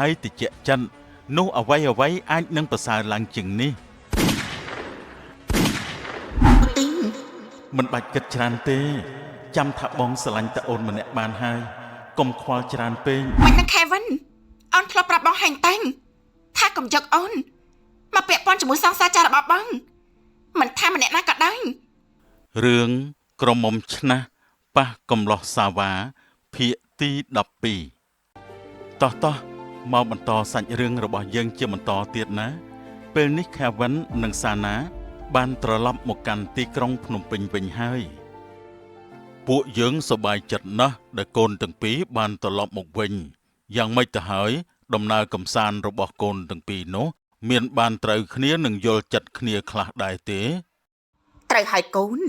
ហើយតិចចិននោះអ្វីអាចនឹងប្រសើរឡើងជាងនេះមិនបាច់គិតច្រើនទេចាំថាបងស្រឡាញ់តាអូនម្នាក់បានហើយកុំខ្វល់ច្រើនពេកមិននឹង Kevin អូនធ្លាប់ប្រាប់បងហែងតាំងថាកុំយកអូនមកពាក់ព័ន្ធជាមួយសង្សារចាររបស់បងមិនថាម្នាក់ណាក៏ដោយរឿងក្រមុំឆ្នះប៉ះកំឡោះសាវ៉ាភាគទី12តោះមកបន្តសាច់រឿងរបស់យើងជាបន្តទៀតណាពេលនេះ Kevin និងសាណាបានត្រឡប់មកកាន់ទីក្រុងភ្នំពេញវិញហើយពួកយើងសប្បាយចិត្តណាស់ដែលកូនទាំងពីរបានត្រឡប់មកវិញយ៉ាងម៉េចទៅហើយដំណើរកំសាន្តរបស់កូនទាំងពីរនោះមានបានត្រូវគ្នានឹងយល់ចិត្តគ្នាខ្លះដែរទេត្រូវហើយកូន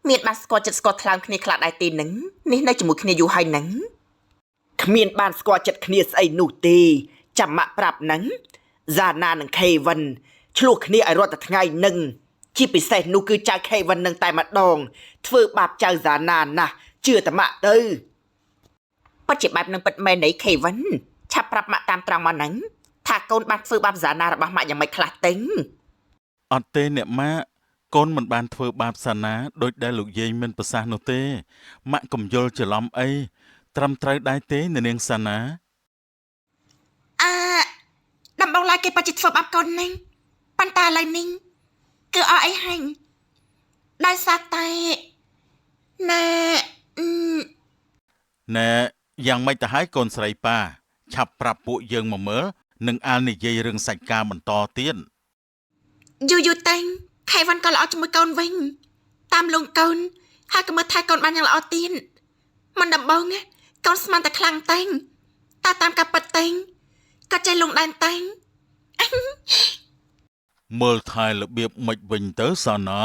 មានបានស្គាល់ចិត្តស្គាល់ថ្លើមគ្នាខ្លះដែរទេនឹងនេះនៅជាមួយគ្នាយូរហើយនឹងគ្មានបានស្គាល់ចិត្តគ្នាស្អីនោះទេចាំម៉ាក់ប្រាប់នឹងហ្សាណានិង Kevin ឆ្លោះគ្នាឲ្យរាល់តែថ្ងៃនឹងជាពិសេសនោះគឺចៅ Kevin នឹងតែម្ដងធ្វើបាបចៅហ្សាណាណាស់ជឿតែម៉ាក់ទៅពិតជាបែបនឹងពិតមែនទេ Kevin ឆាប់ប្រាប់ម៉ាក់តាមត្រង់មកនឹងថាកូនបានធ្វើបាបហ្សាណារបស់ម៉ាក់យ៉ាងម៉េចខ្លះទេអត់ទេអ្នកម៉ាក់កូនមិនបានធ្វើបាបសាណាដូចដែលលោកយាយមិនប្រសាសន៍នោះទេម៉ាក់កុំយល់ច្រឡំអីត្រឹមត្រូវដែរទេនាងសាណាដំបងឡើយគេពិតជាធ្វើបាបកូននឹងប៉ុន្តែឥឡូវនេះគឺអស់អីហាញ់ដោយសារតែណែយ៉ាងម៉េចទៅហើយកូនស្រីប៉ាឆាប់ប្រាប់ពួកយើងមកមើលនឹងអាននិយាយរឿងសាច់ការបន្តទៀតយូតែង Kevin ក៏ល្អជាមួយកូនវិញតាមលងកូនហើយក៏មើលថែកូនបានយ៉ាងល្អទៀតមិនដំបងកូនស្មានតែខ្លាំងតែងតែតាមការពិតតែងក៏ចេះលងដែនតែងមើលថែរបៀបមិនវិញទៅសាណា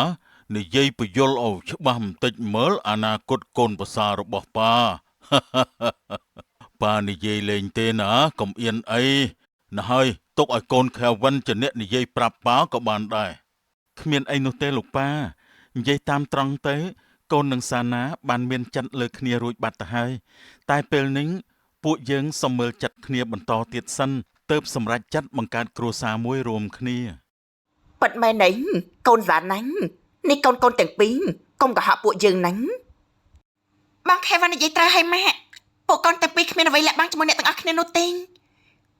និយាយពយល់ឲ្យច្បាស់បន្តិចមើលអនាគតកូនប្រសាររបស់ប៉ាប៉ានិយាយលេងទេណាកុំអៀនអីណាហើយទុកឲ្យកូន Kevin ជាអ្នកនិយាយប្រាប់ប៉ាក៏បានដែរគ្មានអីនោះទេលោកប៉ានិយាយតាមត្រង់ទៅកូននិងសាណាបានមានចិត្តលើគ្នារួចបាត់ទៅហើយតែពេលនេះពួកយើងសុំមើលចិត្តគ្នាបន្តទៀតសិនទើបសម្រេចចិត្តបង្កើតគ្រួសារមួយរួមគ្នាពិតមែនទេកូនសាណាញ់នេះកូនទាំងពីរកុំកុហកពួកយើងណាបង Kevin និយាយត្រូវហើយម៉ាក់ពួកកូនទាំងពីរគ្មានអ្វីលាក់បាំងជាមួយអ្នកទាំងអស់គ្នានោះទេ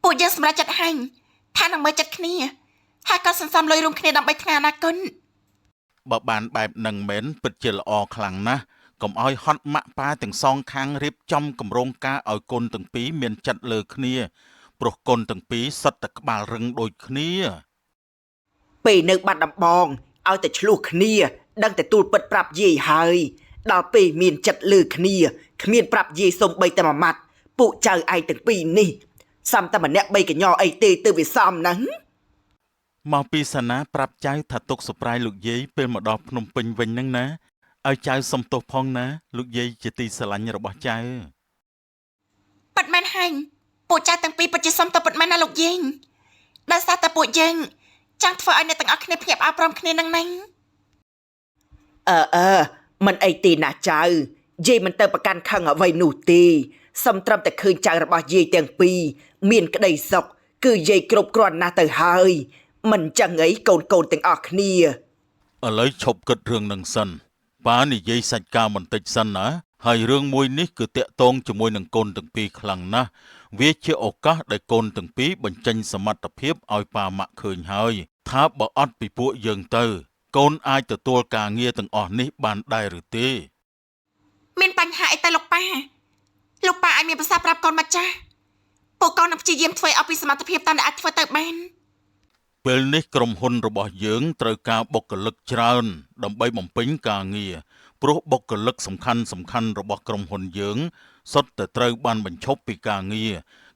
ពួកយើងសម្រេចចិត្តហាញ់ថានឹងមើលចិត្តគ្នាហើយក៏សន្សំលុយរួមគ្នាដើម្បីថ្ងៃអនាគតបើបានបែបនឹងមែនពិតជាល្អខ្លាំងណាស់កុំឲ្យហត់ម៉ាក់ប៉ាទាំងសងខាងរៀបចំគម្រោងការឲ្យកូនទាំងពីរមានចិត្តលើគ្នាព្រោះកូនទាំងពីរសុទ្ធតែក្បាលរឹងដូចគ្នាពេលនៅបាត់ដំបងឲ្យតែឆ្លោះគ្នាដឹងតែទូលពិតប្រាប់យាយហើយដល់ពេលមានចិត្តលើគ្នាគ្មានប្រាប់យាយសុំបីតែមួយម៉ាត់ពួកចៅឯងទាំងពីរនេះសំតែម្នាក់បីកញ្ញអីទេទៅវាសមហ្នឹងមកពីសាណាប្រាប់ចៅថាទុកសប្រាយលោកយាយពេលមកដល់ភ្នំពេញវិញហ្នឹងណាឲ្យចៅសុំទោសផងណាលោកយាយជាទីស្រឡាញ់របស់ចៅប៉ិតមែនហាញ់ពួកចៅទាំងពីរពិតជាសុំទោសប៉ិតមែនណាលោកយាយដោយសារតែពួកយើងចង់ធ្វើឲ្យអ្នកទាំងអស់គ្នាភ្ញាក់ផ្អើលព្រមគ្នានឹងមិនអីទេណាចៅយាយមិនទៅប្រកាន់ខឹងអ្វីនោះទេសំត្រឹមតែឃើញចៅរបស់យាយទាំងពីរមានក្តីសុខគឺយាយគ្រប់គ្រាន់ណាស់ទៅហើយមិនចឹងអីកូនទាំងអស់គ្នាឥឡូវឈប់គិតរឿងនឹងសិនប៉ានិយាយសាច់ការបន្តិចសិនណាហើយរឿងមួយនេះគឺតាក់ទងជាមួយនឹងកូនទាំងពីរខ្លាំងណាស់វាជាឱកាសដែលកូនទាំងពីរបញ្ចេញសមត្ថភាពឲ្យប៉ាម៉ាក់ឃើញហើយថាបើអត់ពីពួកយើងទៅកូនអាចទទួលការងារទាំងអស់នេះបានដែរឬទេមានបញ្ហាអីទៅលោកប៉ាអាចមានប្រសាសន៍ប្រាប់កូនមកចាស់ពួកកូននឹងព្យាយាមធ្វើឲ្យពីសមត្ថភាពតាមដែលអាចធ្វើទៅបានពេលនេះក្រុមហ៊ុនរបស់យើងត្រូវការបុគ្គលិកច្រើនដើម្បីបំពេញការងារព្រោះបុគ្គលិកសំខាន់របស់ក្រុមហ៊ុនយើងសុទ្ធតែត្រូវបានបញ្ឈប់ពីការងារ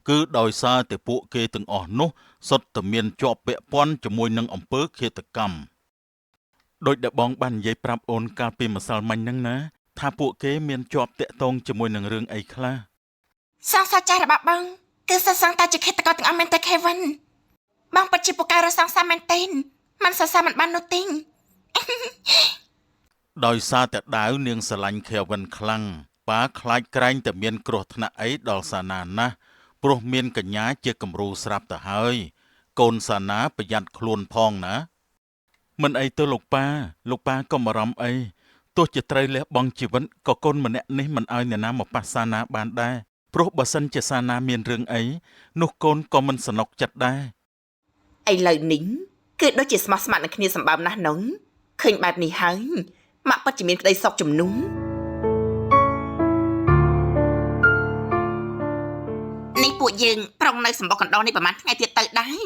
គឺដោយសារតែពួកគេទាំងអស់នោះសុទ្ធតែមានជាប់ពាក់ព័ន្ធជាមួយនឹងអំពើឃាតកម្មដោយដែលបងបាននិយាយប្រាប់អូនកាលពីម្សិលមិញហ្នឹងណាថាពួកគេមានជាប់តាក់ទងជាមួយនឹងរឿងអីខ្លះសង្សារចាស់របស់បងគឺសង្ស័យតែជាឃាតករទាំងអស់មែនទេ Kevin បងពិតជាពូកែរសង្សារមែនទេមិនសរសើរមិនបាននោះទេដោយសារតែដាវនាងស្រឡាញ់ Kevin ខ្លាំងប៉ាខ្លាចក្រែងតែមានគ្រោះថ្នាក់អីដល់សាណាណាស់ ព្រោះមានកញ្ញាជាគំរូស្រាប់ទៅហើយកូនសាណាប្រយ័ត្នខ្លួនផងណាមិនអីទៅលោកប៉ាកុំបារម្ភអីទោះជាត្រូវលះបង់ជីវិតក៏កូនម្នាក់នេះមិនឲ្យអ្នកណាមកប៉ះសាណាបានដែរព្រោះបើសិនជាសាណាមានរឿងអីនោះកូនក៏មិនសនុកចិត្តដែរឥឡូវនេះគឺដូចជាស្មោះស្ម័គ្រនឹងគ្នាសម្បើមណាស់នងឃើញបែបនេះហើយម៉ាក់ពិតជាមានក្តីសោកជំនុំនេះពួកយើងប្រុងនៅសម្បុកកណ្ដោនេះប្រហែលថ្ងៃទៀតទៅដែរ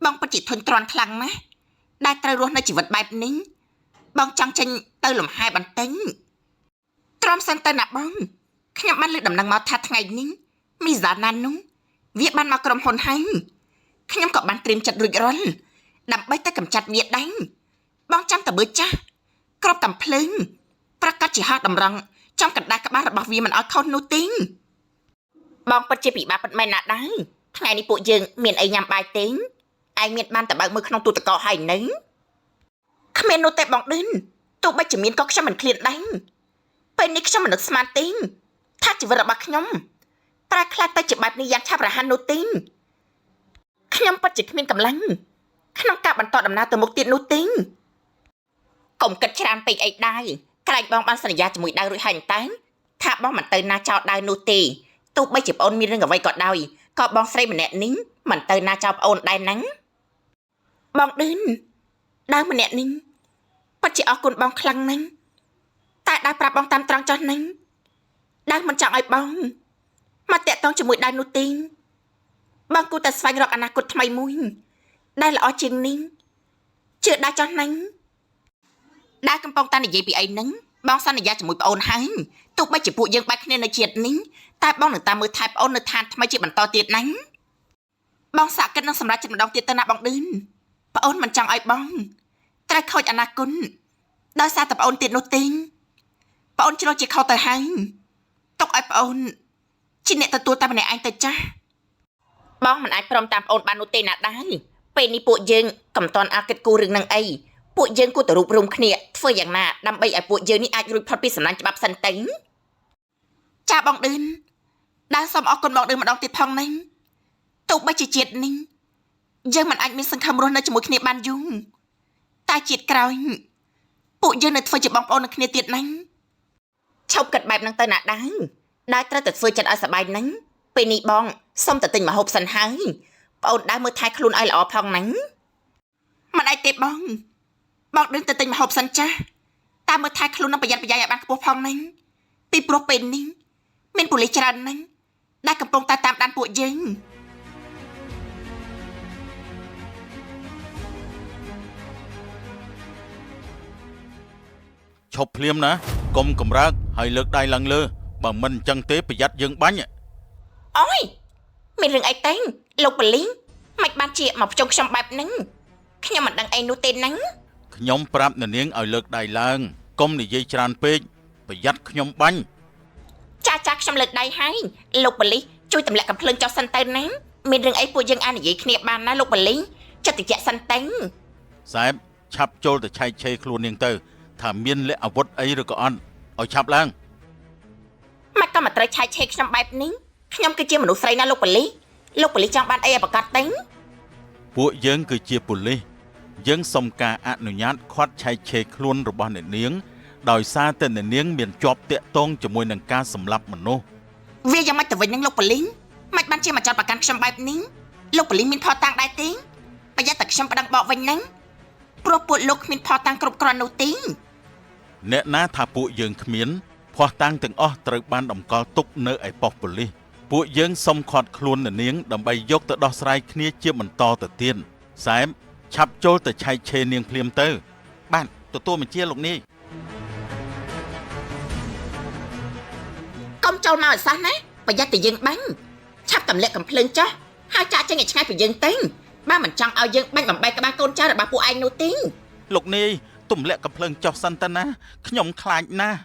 បងពិតជាធន់ទ្រាំខ្លាំងណាស់ដែលត្រូវរស់នៅជីវិតបែបនេះបងចង់ចេញទៅលំហែបន្តិចទ្រាំសិនទៅណាបងខ្ញុំបានលើកដំណឹងមកថាថ្ងៃនេះមីសាណានោះវាបានមកក្រុមហ៊ុនហើយខ្ញុំក៏បានត្រៀមចិត្តរួចរាល់ដើម្បីតែកម្ចាត់វាដែរបងចាំតើមើលចាស់ក្របកំភ្លើងប្រកាសជាហោះតម្រង់ចំកណ្ដាលក្បាលរបស់វាមិនឲ្យខុសនោះទេបងពិតជាពិបាកពិតមែនណាស់ដែរថ្ងៃនេះពួកយើងមានអីញ៉ាំបាយទេឯងមានបានតែបើកមើលក្នុងទូទឹកកកហើយនឹងគ្មាននោះទេបងឌិនទោះបីជាមានក៏ខ្ញុំមិនឃ្លានដែរពេលនេះខ្ញុំមិននឹកស្មានទេថាជីវិតរបស់ខ្ញុំប្រែក្លាយទៅជាបែបនេះយ៉ាងឆាប់រហ័សនោះទេខ្ញុំពិតជាគ្មានកម្លាំងក្នុងការបន្តដំណើរទៅមុខទៀតនោះទេកុំគិតច្រើនពេកអីដែរក្រែងបងបានសន្យាជាមួយដៅរួចហើយតែថាបងមិនទៅណាចោលដៅនោះទេទោះបីជាប្អូនមានរឿងអ្វីក៏ដោយក៏បងស្រីម្នាក់នេះមិនទៅណាចោលប្អូនដែរហ្នឹងបងឌិនដៅម្នាក់នេះពិតជាអរគុណបងខ្លាំងណាស់តែដៅប្រាប់បងតាមត្រង់ចោះហ្នឹងដៅមិនចង់ឲ្យបងមកតាក់ទងជាមួយដៅនោះទេបងគួរតែស្វែងរកអនាគតថ្មីមួយដែលល្អជាងនេះជឿដៅចោះហ្នឹងដៅកំពុងតែនិយាយពីអីហ្នឹងបងសន្យាជាមួយប្អូនហើយទោះបីជាពួកយើងបែកគ្នានៅជាតិនេះតែបងនឹងតាមមើលថែប្អូននៅឋានថ្មីជាបន្តទៀតហ្នឹងបងសាកគិតនឹងសម្រាប់ចិត្តម្ដងទៀតទៅណាបងឌិនប្អូនមិនចង់ឲ្យបងត្រូវខូចអនាគតដោយសារតែប្អូនទៀតនោះទេប្អូនជ្រុលជាខុសទៅហើយទុកឲ្យប្អូនជាអ្នកទទួលតែម្នាក់ឯងទៅចាស់បងមិនអាចព្រមតាមប្អូនបាននោះទេណាដែរពេលនេះពួកយើងកំតន់អាគិតគូរឿងនឹងអីពួកយើងគួរតែរួបរวมគ្នាធ្វើយ៉ាងណាដើម្បីឲ្យពួកយើងនេះអាចរួចផុតពីសំណាញ់ច្បាប់សិនទៅចាបងឌិនដែលសូមអរគុណបងឌិនម្ដងទៀតផងនេះទោះបីជាជាតិនេះយើងមិនអាចមានសង្ឃឹមរស់នៅជាមួយគ្នាបានយូរតែជាតិក្រោយពួកយើងនៅធ្វើជាបងប្អូននឹងគ្នាទៀតណាឈប់គិតបែបហ្នឹងទៅណាដែរត្រូវតែធ្វើចិត្តឲ្យសប្បាយហ្នឹងពេលនេះបងសុំតែទិញម្ហូបសិនហើយប្អូនដើរមើលថែខ្លួនឲ្យល្អផងហ្នឹងមិនអាចទេបងដឹងទៅទិញម្ហូបសិនចាស់តាមមើលថែខ្លួននឹងប្រយ័ត្នប្រយែងឲ្យបានខ្ពស់ផងហ្នឹងពីព្រោះពេលនេះមានប៉ូលីសច្រើនណាស់ដែលកំពុងតែតាមដានពួកយើងឈប់ភ្លាមណាកុំកំរើកហើយលើកដៃឡើងលើបើមិនអញ្ចឹងទេប្រយ័ត្នយើងបាញ់អូយមានរឿងអីទេលោកប៉ូលីសមិនបានជាមកភ្ជុំខ្ញុំបែបហ្នឹងខ្ញុំមិនដឹងអីនោះទេហ្នឹងខ្ញុំប្រាប់អ្នកនាងឲ្យលើកដៃឡើងកុំនិយាយច្រើនពេកប្រយ័ត្នខ្ញុំបាញ់ចាខ្ញុំលើកដៃហើយលោកប៉ូលីសជួយទម្លាក់កំភ្លើងចុះសិនទៅណាមានរឿងអីពួកយើងអាចនិយាយគ្នាបានណាលោកប៉ូលីសចិត្តតិចសិនទៅសែបឆាប់ចូលទៅឆែកឆេរខ្លួននាងទៅថាមានលក្ខអាវុធអីឬក៏អត់ឲ្យឆាប់ឡើងមកក៏មកត្រូវឆែកឆេរខ្ញុំបែបនេះខ្ញុំគឺជាមនុស្សស្រីណាលោកប៉ូលីសចង់បានអីឲ្យប្រកាសទេពួកយើងគឺជាប៉ូលីសយើងសុំការអនុញ្ញាតខាត់ឆែកឆេរខ្លួនរបស់អ្នកនាងដោយសារតែអ្នកនាងមានជាប់តាក់ទងជាមួយនឹងការសម្លាប់មនុស្សវាយ៉ាងម៉េចទៅវិញនឹងលោកប៉ូលីសមិនបានជាមកចោទប្រកាន់ខ្ញុំបែបនេះលោកប៉ូលីសមានផតតាំងដែរទេប្រយ័ត្នតែខ្ញុំប្តឹងបកវិញហ្នឹងព្រោះពួកលោកគ្មានផតតាំងគ្រប់គ្រាន់នោះទេអ្នកណាថាពួកយើងគ្មានភ័ស្តុតាងទាំងអស់ត្រូវបានតម្កល់ទុកនៅឯប៉ុស្តិ៍ប៉ូលីសពួកយើងសុំឃាត់ខ្លួនអ្នកនាងដើម្បីយកទៅដោះស្រាយគ្នាជាបន្តទៅទៀតសែមឆាប់ចូលទៅឆែកឆេរនាងភ្លាមទៅបាទទទួលបញ្ជាលោកនាយកុំចូលមកឲ្យសោះណាប្រយ័ត្នតែយើងបាញ់ឆាប់ទម្លាក់កំភ្លើងចុះហើយចាក់ចេញឲ្យឆ្ងាយពីយើងទៅបើមិនចង់ឲ្យយើងបាញ់បំបែកក្បាលកូនចៅរបស់ពួកឯងនោះទេលោកនាយទម្លាក់កំភ្លើងចុះសិនទៅណាខ្ញុំខ្លាចណាស់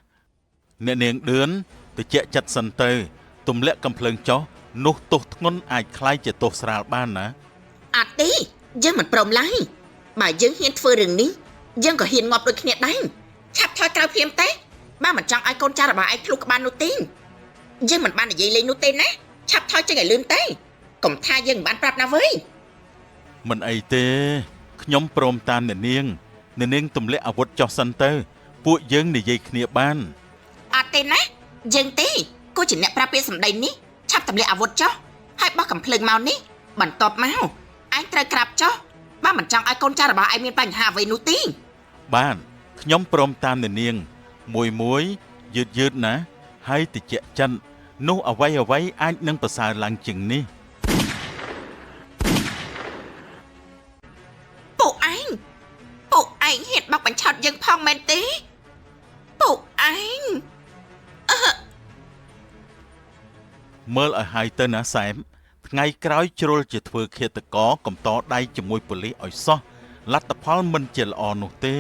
អ្នកនាងឌឿនទៅជាចិត្តសិនទៅទម្លាក់កំភ្លើងចុះនោះទោសធ្ងន់អាចคล้ายជាទោសស្រាលបានណាអត់ទេយើងមិនព្រមឡើយបើយើងហ៊ានធ្វើរឿងនេះយើងក៏ហ៊ានងាប់ដូចគ្នាដែរឆាប់ថយក្រោយភ្លាមទេបើមិនចង់ឲ្យកូនចៅរបស់ឯងភ្លុះក្បាលនោះទេយើងមិនបាននិយាយលេងនោះទេណា ឆាប់ថយចេញឲ្យលឿនទៅកុំថាយើងមិនបានប្រាប់ណាវើយ មិនអីទេខ្ញុំព្រមតាមអ្នកនាងទម្លាក់អាវុធចុះសិនទៅពួកយើងនិយាយគ្នាបាន អត់ទេណាយើងទេគូជាអ្នកប្រាប់ពាក្យសម្ដីនេះឆាប់ទម្លាក់អាវុធចុះហើយបោះកំភ្លើងមកនេះបន្ទាប់មកឯងត្រូវក្រាបចុះបើមិនចង់ឲ្យកូនចៅរបស់ឯងមានបញ្ហាអ្វីនោះទេ បានខ្ញុំព្រមតាមអ្នកនាងមួយយឺតណាហើយតិចចិននោះអ្វីអាចនឹងប្រសើរឡើងជាងនេះ ពួកឯងហ៊ានបោកបញ្ឆោតយើងផងមែនទេពួកឯង មើលឲ្យហើយទៅណាសែមថ្ងៃក្រោយជ្រុលជាធ្វើឃាតករកំតដៃជាមួយប៉ូលីសឲ្យសោះលទ្ធផលមិនជាល្អនោះទេ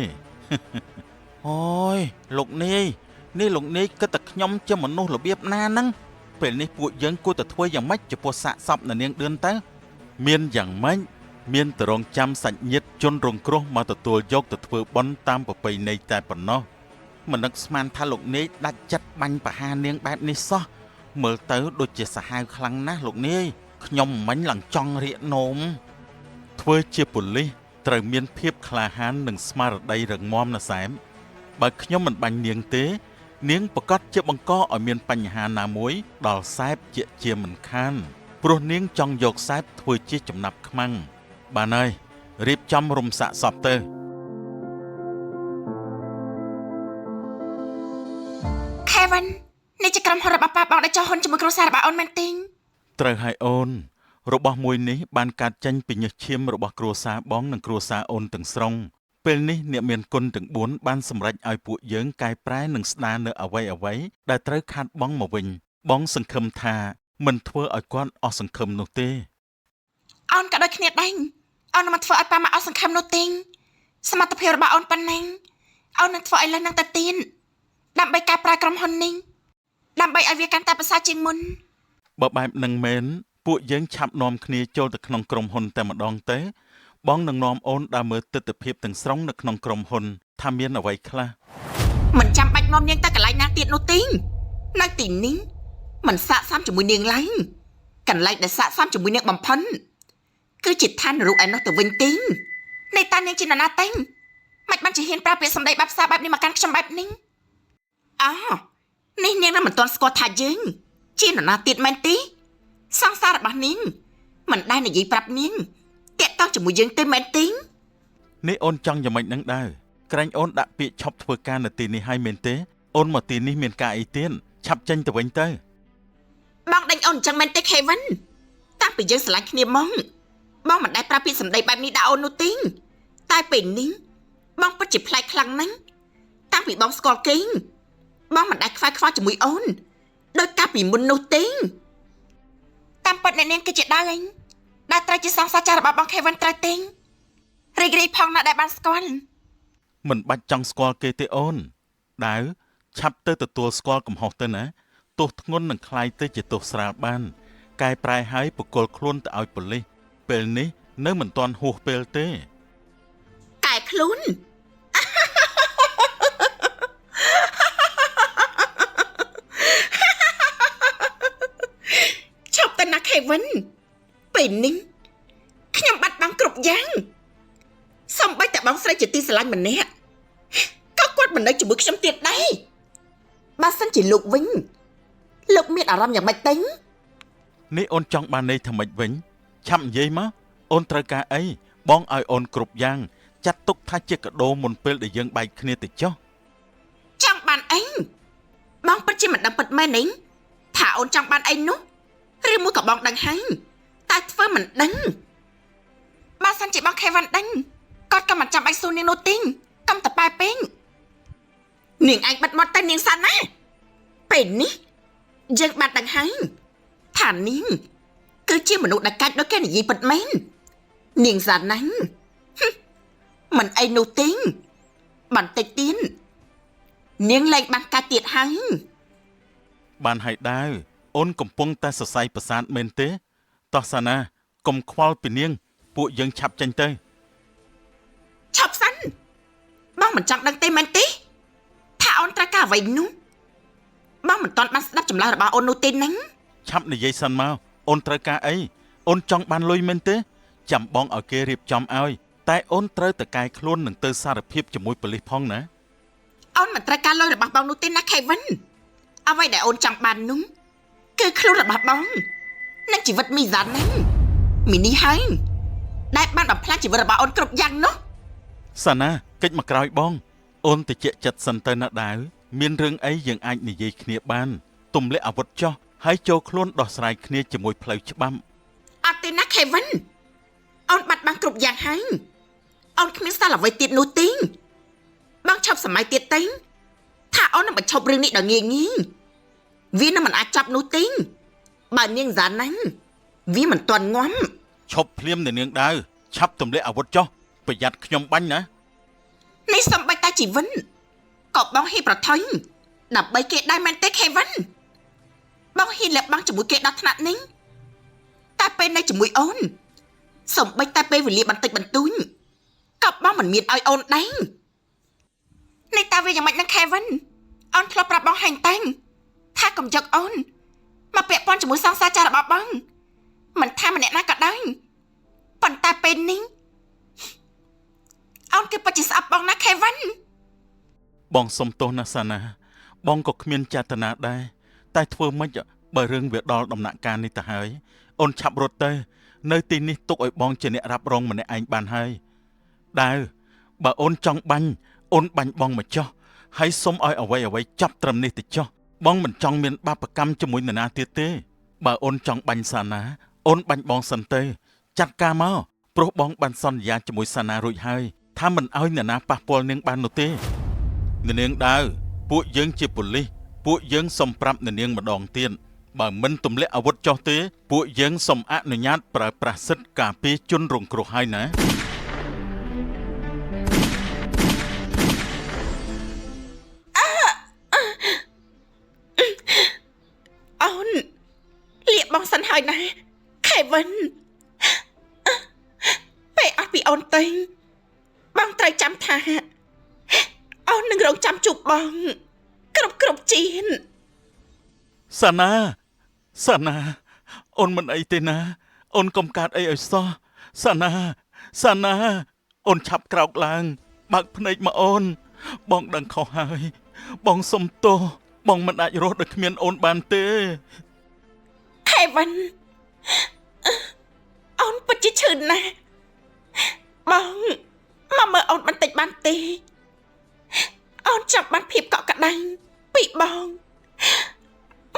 អូយលោកនាយនេះលោកនាយគិតតែខ្ញុំជាមនុស្សរបៀបណាហ្នឹងពេលនេះពួកយើងគួរតែធ្វើយ៉ាងម៉េចចំពោះសាកសពនៅនាងឌឿនទៅមានយ៉ាងម៉េចមានតែរងចាំសាច់ញាតិជនរងគ្រោះមកទទួលយកទៅធ្វើបុណ្យតាមប្រពៃណីតែប៉ុណ្ណោះមិននឹកស្មានថាលោកនាយដាច់ចិត្តបាញ់ប្រហារនាងបែបនេះសោះមើលទៅដូចជាសាហាវខ្លាំងណាស់លោកនាយខ្ញុំមិញឡើងចង់រៀកនោមធ្វើជាប៉ូលីសត្រូវមានភាពក្លាហាននិងស្មារតីរឹងមាំណាសែមបើខ្ញុំមិនបាញ់នាងទេនាងប្រកាសជាបង្កឲ្យមានបញ្ហាណាមួយដល់សែបជាមិនខានព្រោះនាងចង់យកសែបធ្វើជាចំណាប់ខ្មាំងបានហើយរៀបចំរំសាកសពទៅ Kevin នេះជាក្រុមហ៊ុនរបស់ប៉ាបងដែលចោះហ៊ុនជាមួយគ្រួសាររបស់អូនមែនទេ ត្រូវហើយអូនរបស់មួយនេះបានកាត់ចេញពីញើសឈាមរបស់គ្រួសារបងនិងគ្រួសារអូនទាំងស្រុងពេលនេះអ្នកមានគុណទាំង4បានសម្រេចឲ្យពួកយើងកែប្រែនិងស្ដារនៅអ្វីដែលត្រូវខាតបង់មកវិញបងសង្ឃឹមថាមិនធ្វើឲ្យគាត់អស់សង្ឃឹមនោះទេ អូនក៏ដូចគ្នាដែរអូនមិនធ្វើឲ្យប៉ាមកអស់សង្ឃឹមនោះទេសមត្ថភាពរបស់អូនប៉ុណ្ណឹងអូននឹងធ្វើឲ្យលើសនឹងទៅទៀតដើម្បីកែប្រែក្រុមហ៊ុននេះដើម្បីឲ្យវាកាន់តែប្រសើរជាងមុន បើបែបនឹងមែនពួកយើងឆាប់នាំគ្នាចូលទៅក្នុងក្រុមហ៊ុនតែម្ដងទៅបងនឹងនាំអូនដើរមើលទិដ្ឋភាពទាំងស្រុងនៅក្នុងក្រុមហ៊ុនថាមានអ្វីខ្លះ មិនចាំបាច់នាំនាងទៅកន្លែងណាទៀតនោះទេនៅទីនេះមិនស័ក្តិសមជាមួយនាងឡើយកន្លែងដែលស័ក្តិសមជាមួយនាងបំផុតគឺជាឋាននរកឯនោះទៅវិញទេនៃតានាងជានរណាទេមិនបានជាហ៊ានប្រាប់ពាក្យសម្ដីបែបផ្សារបែបនេះមកកាន់ខ្ញុំបែបនេះអូនេះនាងនៅមិនទាន់ស្គាល់ថាយើងជានរណាទៀតមែនទេសង្សាររបស់នាងមិនដែលនិយាយប្រាប់នាងតាក់ទងជាមួយយើងទេមែនទេ នេះអូនចង់យ៉ាងម៉េចនឹងដែរក្រែងអូនដាក់ពាក្យឈប់ធ្វើការនៅទីនេះហើយមែនទេអូនមកទីនេះមានការអីទៀតឆាប់ចេញទៅវិញទៅ បងដេញអូនអញ្ចឹងមែនទេ Kevin តាំងពីយើងស្រឡាញ់គ្នាមកបងមិនដែលប្រាប់ពាក្យសម្ដីបែបនេះដាក់អូននោះទេតែពេលនេះបងពិតជាប្លែកខ្លាំងណាស់តាំងពីបងស្គាល់គេបងមិនដែលខ្វាយខ្វល់ជាមួយអូនដោយកាលពីមុននោះទេតាមពិតអ្នកនាងគឺជាដើមដែលត្រូវជាសង្សារចាររបស់បង Kevin ត្រូវទេរីករាយផងណាស់ដែលបានស្គាល់ មិនបាច់ចង់ស្គាល់គេទេអូនដាវឆាប់ទៅទទួលស្គាល់កំហុសទៅណាទោសធ្ងន់នឹងคล้ายទៅជាទោសស្រាលបានកែប្រែឲ្យបកគលខ្លួនទៅឲ្យប៉ូលីសពេលនេះនៅមិនទាន់ហួសពេលទេ កែខ្លួន ឈប់ទៅណា Kevin ពេលនេះខ្ញុំបាត់បង់គ្រប់យ៉ាងសូម្បីតែបងស្រីជាទីស្រឡាញ់ម្នាក់ក៏គាត់មិននៅជាមួយខ្ញុំទៀតដែរបើសិនជាលោកវិញលោកមានអារម្មណ៍យ៉ាងម៉េចទេ នេះអូនចង់បានន័យថាម៉េចវិញឆាប់និយាយមកអូនត្រូវការអីបងឲ្យអូនគ្រប់យ៉ាងចាត់ទុកថាជាកាដូមុនពេលដែលយើងបែកគ្នាទៅចុះ ចង់បានអីបងពិតជាមិនដឹងពិតមែនទេថាអូនចង់បានអីនោះឬមួយក៏បងដឹងហើយតែធ្វើមិនដឹងបើសិនជាបង Kevin ដឹងគាត់ក៏មិនចាំបាច់សួរនាងនោះទេកុំតប៉ែពេកនាងឯងបិទមាត់ទៅនាងសិនណាពេលនេះយើងបានដឹងហើយថានាងគឺជាមនុស្សដែលកាច់ដូចគេនិយាយពិតមែននាងសានណាស់មិនអីនោះទេបន្តិចទៀតនាងលែងបានកាច់ទៀតហើយ បានហើយដាវអូនកំពុងតែសរសៃប្រសាទមែនទេតោះសាណាកុំខ្វល់ពីនាងពួកយើងឆាប់ចេញទៅ ឈប់សិនបងមិនចង់ដឹងទេមែនទេថាអូនត្រូវការអ្វីនោះបងមិនទាន់បានស្ដាប់ចម្លើយរបស់អូននោះទេហ្នឹង ឆាប់និយាយសិនមកអូនត្រូវការអីអូនចង់បានលុយមែនទេចាំបងឲ្យគេរៀបចំឲ្យតែអូនត្រូវតកែខ្លួននឹងទៅសារភាពជាមួយប៉ូលីសផងណា អូនមិនត្រូវការលុយរបស់បងនោះទេណា Kevin អ្វីដែលអូនចង់បាននោះគឺខ្លួនរបស់បងនិងជីវិតមីសានហ្នឹងមីនេះហើយដែលបានបំផ្លាញជីវិតរបស់អូនគ្រប់យ៉ាងនោះ សាណាកិច្ចមកក្រោយបងអូនតិចចិត្តសិនទៅណាដាវមានរឿងអីយើងអាចនិយាយគ្នាបានទម្លាក់អាវុធចោះហើយចូលខ្លួនដោះស្រាយគ្នាជាមួយផ្លូវច្បាប់ អត់ទេណា Kevin អូនបាត់បង់គ្រប់យ៉ាងហើយអូនគ្មានស្ដាល់អ្វីទៀតនោះទេបងឈប់សម័យទៀតទេថាអូននឹងបញ្ឈប់រឿងនេះដល់ងាយងាយវានឹងមិនអាចចប់នោះទេបើនាងសានហ្នឹងវាមិនទាន់ងំ ឈប់ភ្លាមនៅនាងដាវឆាប់ទម្លាក់អាវុធចោះប្រយ័ត្នខ្ញុំបាញ់ណា នេះសំបីតែជីវិនក៏បងហ៊ានប្រថុយដើម្បីគេដែរមែនទេ Kevin បងហ៊ានលះបង់ជាមួយគេដល់ថ្នាក់នេះតែពេលនៅជាមួយអូនសំបីតែពេលវេលាបន្តិចបន្តួចក៏បងមិនមានឲ្យអូនដែរនេះតើវាយ៉ាងម៉េចនឹង Kevin អូនធ្លាប់ប្រាប់បងហែងតាំងថាកុំយកអូនមកពាក់ព័ន្ធជាមួយសង្សារចាររបស់បងមិនថាម្នាក់ណាក៏ដោយប៉ុន្តែពេលនេះអូនគឺពិតជាស្អប់បងណា Kevin បងសុំទោសណាសាណាបងក៏គ្មានចេតនាដែរតែធ្វើម៉េចបើរឿងវាដល់ដំណាក់កាលនេះទៅហើយអូនឆាប់រត់ទៅនៅទីនេះទុកឲ្យបងជាអ្នករ៉ាប់រងម្នាក់ឯងបានហើយដាវបើអូនចង់បាញ់អូនបាញ់បងមកចោះហើយសុំឲ្យអ្វីចាប់ត្រឹមនេះទៅចោះបងមិនចង់មានបាបកម្មជាមួយនរណាទៀតទេបើអូនចង់បាញ់សាណាអូនបាញ់បងសិនទៅចាត់ការមកព្រោះបងបានសន្យាជាមួយសាណារួចហើយថាមិនឲ្យនរណាប៉ះពាល់នាងបាននោះទេនាងដាវពួកយើងជាប៉ូលីសពួកយើងសុំប្រាប់នាងម្ដងទៀតបើមិនទម្លាក់អាវុធចោះទេពួកយើងសុំអនុញ្ញាតប្រើប្រាស់សិទ្ធិការពារជនរងគ្រោះហើយណាអូនលៀបបងសិនហើយណា Kevin ពេលអត់ពីអូនទៅបងត្រូវចាំថាអូននឹងរងចាំជួបបងគ្រប់ជៀន សាណាអូនមិនអីទេណាអូនកុំកើតអីឲ្យសោះសាណាអូនឆាប់ក្រោកឡើងបើកភ្នែកមកអូនបងដឹងខុសហើយបងសុំទោសបងមិនអាចរស់ដោយគ្មានអូនបានទេ Kevin អូនពិតជាឈឺណាស់បងមកមើលអូនបន្តិចបានទេអូនចង់បានភាពកក់ក្ដៅពីបង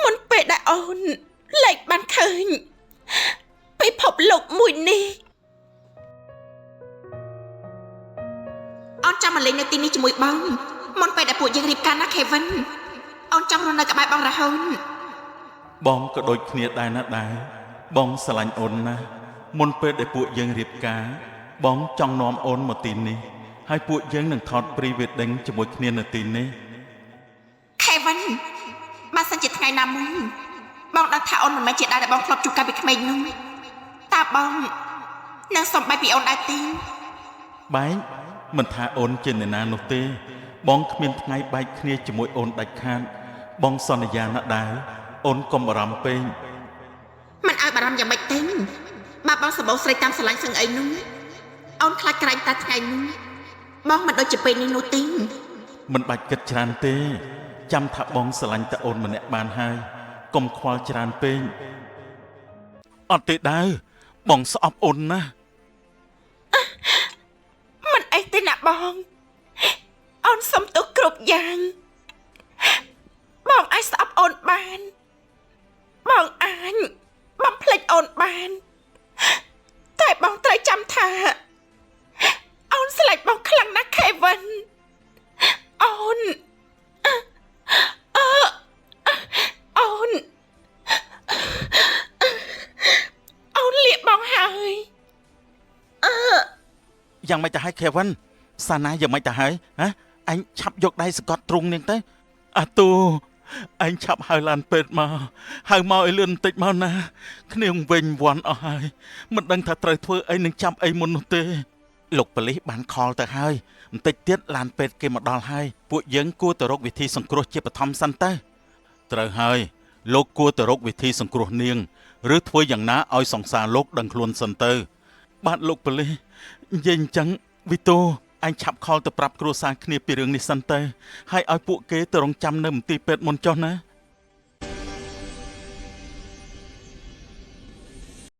មុនពេលដែលអូនលែងបានឃើញពិភពលោកមួយនេះអូនចាំមកលេងនៅទីនេះជាមួយបងមុនពេលដែលពួកយើងរៀបការណា Kevin អូនចង់រស់នៅក្បែរបងរហូត បងក៏ដូចគ្នាដែរណាដែរបងស្រឡាញ់អូនណាស់មុនពេលដែលពួកយើងរៀបការបងចង់នាំអូនមកទីនេះហើយពួកយើងនឹងថត pre-wedding ជាមួយគ្នានៅទីនេះ Kevin បើសិនជាថ្ងៃណាមួយបងដឹងថាអូនមិនមែនជាដែរដែលបងធ្លាប់ជួបកាលពីក្មេងនោះតើបងនឹងសុំបែកពីអូនដែរទេ បែកមិនថាអូនជាអ្នកណានោះទេបងគ្មានថ្ងៃបែកគ្នាជាមួយអូនដាច់ខាតបងសន្យាណាស់ដែរអូនកុំបារម្ភពេក មិនឲ្យបារម្ភយ៉ាងម៉េចទេបើបងសម្បូរស្រីតាមស្រឡាញ់សឹងអីនោះអូនខ្លាចក្រែងតែថ្ងៃនេះបងមិនដូចជាពេលនេះនោះទេ មិនបាច់គិតច្រើនទេចាំថាបងស្រឡាញ់តែអូនម្នាក់បានហើយកុំខ្វល់ច្រើនពេកអត់ទេដែរបងស្អប់អូនណាស់ មិនអីទេណាបងអូនសុំទោសគ្រប់យ៉ាងបងអាចស្អប់អូនបានបងអាចបំភ្លេចអូនបានតែបងត្រូវចាំថាអូនស្រឡាញ់បងខ្លាំងណាស់ Kevin អូនអូនលៀបបងហើយយ៉ាងម៉េចទៅហើយ Kevin សាណាយ៉ាងម៉េចទៅហើយហ៎អញឆាប់យកដៃសង្កត់ទ្រូងនាងទៅអាទូអញឆាប់ហៅឡានពេទ្យមកហៅមកឲ្យលឿនបន្តិចមកណាគ្នាវិញវាន់អស់ហើយមិនដឹងថាត្រូវធ្វើអីនឹងចាប់អីមុននោះទេលោកប៉ូលីសបានខលទៅហើយបន្តិចទៀតឡានពេទ្យគេមកដល់ហើយពួកយើងគួរទៅរកវិធីសង្គ្រោះជាបឋមសិនទៅត្រូវហើយ លោកគួរទៅរកវិធីសង្គ្រោះនាងឬធ្វើយ៉ាងណាឲ្យសង្សារលោកដឹងខ្លួនសិនទៅបាទលោកប៉ូលីសនិយាយអញ្ចឹងវីតូអញឆាប់ខលទៅប្រាប់គ្រួសារគ្នាពីរឿងនេះសិនទៅហើយឲ្យពួកគេទៅរងចាំនៅមន្ទីរពេទ្យមុនចុះណា